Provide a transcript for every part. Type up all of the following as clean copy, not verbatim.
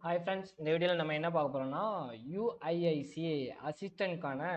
Hi friends, இந்த வீடியோவில் நம்ம என்ன பார்க்க போகிறோம்னா யூஐஐசிஏ அசிஸ்டண்ட்கான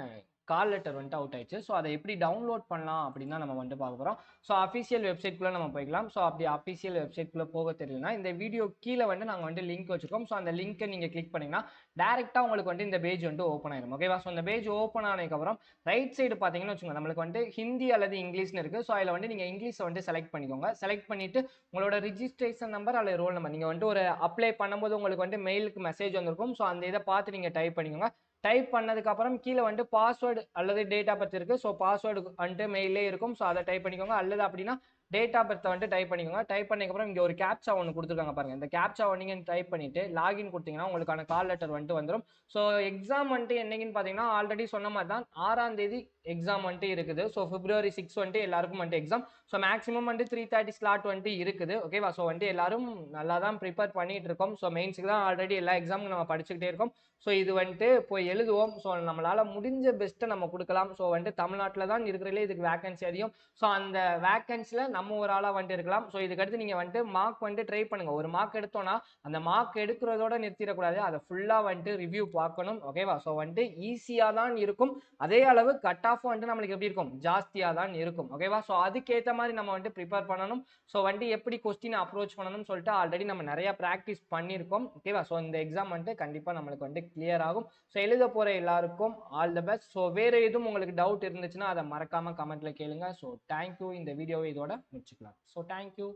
கால் லெட்டர் வந்துட்டு அவுட் ஆயிடுச்சு. ஸோ அதை எப்படி டவுன்லோட் பண்ணலாம் அப்படின்னு தான் நம்ம வந்துட்டு பார்க்க போகிறோம். ஸோ அஃபிஷியல் வெப்சைட்குள்ளே நம்ம போய்க்கலாம். ஸோ அப்படி அஃபிஷியல் வெப்சைட்குள்ளே போக தெரியலனா இந்த வீடியோ கீழே வந்து நாங்கள் வந்து லிங்க் வச்சுருக்கோம். ஸோ அந்த லிங்க்கை நீங்கள் கிளிக் பண்ணிங்கன்னா டேரெக்டாக உங்களுக்கு வந்து இந்த பேஜ் வந்து ஓப்பன் ஆயிடும். ஓகேவா? ஸோ இந்த பேஜ் ஓப்பன் ஆனதுக்கப்புறம் ரைட் சைடு பார்த்தீங்கன்னு வச்சுக்கோங்க, நம்மளுக்கு வந்து ஹிந்தி அல்லது இங்கிலீஷ்னு இருக்குது. ஸோ அதில் வந்து நீங்கள் இங்கிலீஷை வந்து செலக்ட் பண்ணிக்கோங்க. செலக்ட் பண்ணிவிட்டு உங்களோட ரிஜிஸ்ட்ரேஷன் நம்பர் அல்லது ரோல் நம்பர் நீங்கள் வந்துட்டு ஒரு அப்ளை பண்ணும்போது உங்களுக்கு வந்து மெயிலுக்கு மெசேஜ் வந்திருக்கும். ஸோ அந்த இதை பார்த்து நீங்கள் டைப் பண்ணிக்கோங்க. டைப் பண்ணதுக்கப்புறம் கீழே வந்துட்டு பாஸ்வேர்டு அல்லது டேட் ஆஃப் பர்த் இருக்குது. ஸோ பாஸ்வேர்டு வந்துட்டு மெயிலே இருக்கும். ஸோ அதை டைப் பண்ணிக்கோங்க. அல்லது அப்படின்னா டேட் ஆஃப் பர்த்தை வந்துட்டு டைப் பண்ணிக்கோங்க. டைப் பண்ணதுக்கப்புறம் இங்கே ஒரு கேப்சா ஒன்று கொடுத்துருக்காங்க பாருங்கள். இந்த கேப்சா நீங்கள் டைப் பண்ணிவிட்டு லாகின் கொடுத்தீங்கன்னா உங்களுக்கான கால் லெட்டர் வந்துட்டு வந்துடும். ஸோ எக்ஸாம் வந்துட்டு என்னைக்குன்னு பார்த்தீங்கன்னா ஆல்ரெடி சொன்ன மாதிரி தான் 6ஆம் தேதி எக்ஸாம் வந்துட்டு இருக்குது. ஸோ February 6 வந்துட்டு எல்லாருக்கும் வந்துட்டு எக்ஸாம். ஸோ மேக்ஸிமம் வந்துட்டு 3:30 ஸ்லாட் வந்துட்டு இருக்குது. ஓகேவா? ஸோ வந்துட்டு எல்லாரும் நல்லா தான் ப்ரிப்பேர் பண்ணிட்டு இருக்கோம். ஸோ மெயின்ஸுக்கு தான் ஆல்ரெடி எல்லா எக்ஸாமும் நம்ம படிச்சுக்கிட்டே இருக்கோம். ஸோ இது வந்துட்டு போய் எழுதுவோம். ஸோ நம்மளால் முடிஞ்ச பெஸ்ட்டை நம்ம கொடுக்கலாம். ஸோ வந்துட்டு தமிழ்நாட்டில் தான் இருக்கிறதுலே இதுக்கு வேகன்சி அதிகம். ஸோ அந்த வேகன்சியில் நம்ம ஒரு ஆளாக வந்துட்டு இருக்கலாம். ஸோ இதுக்கடுத்து நீங்கள் வந்துட்டு மார்க் வந்துட்டு ட்ரை பண்ணுங்கள். ஒரு மார்க் எடுத்தோன்னா அந்த மார்க் எடுக்கிறதோட நிறுத்திடக்கூடாது. அதை ஃபுல்லாக வந்துட்டு ரிவ்யூ பார்க்கணும். ஓகேவா? ஸோ வந்துட்டு ஈஸியாக தான் இருக்கும். அதே அளவு கட் ஆஃப் வந்துட்டு நம்மளுக்கு எப்படி இருக்கும்? ஜாஸ்தியாக தான் இருக்கும். ஓகேவா? ஸோ அதுக்கேற்ற மாதிரி நம்ம வந்துட்டு ப்ரிப்பேர் பண்ணணும். ஸோ வந்துட்டு எப்படி கொஸ்டின் அப்ரோச் பண்ணணும்னு சொல்லிட்டு ஆல்ரெடி நம்ம நிறைய ப்ராக்டிஸ் பண்ணியிருக்கோம். ஓகேவா? ஸோ இந்த எக்ஸாம் வந்துட்டு கண்டிப்பாக நம்மளுக்கு வந்துட்டு கிளியர் ஆகும். ஸோ எழுத போகிற எல்லாருக்கும் ஆல் த பெஸ்ட். ஸோ வேறு எதுவும் உங்களுக்கு டவுட் இருந்துச்சுன்னா அதை மறக்காமல் கமெண்ட்டில் கேளுங்க. So thank you. இந்த வீடியோவை இதோட முடிச்சுக்கலாம். So thank you.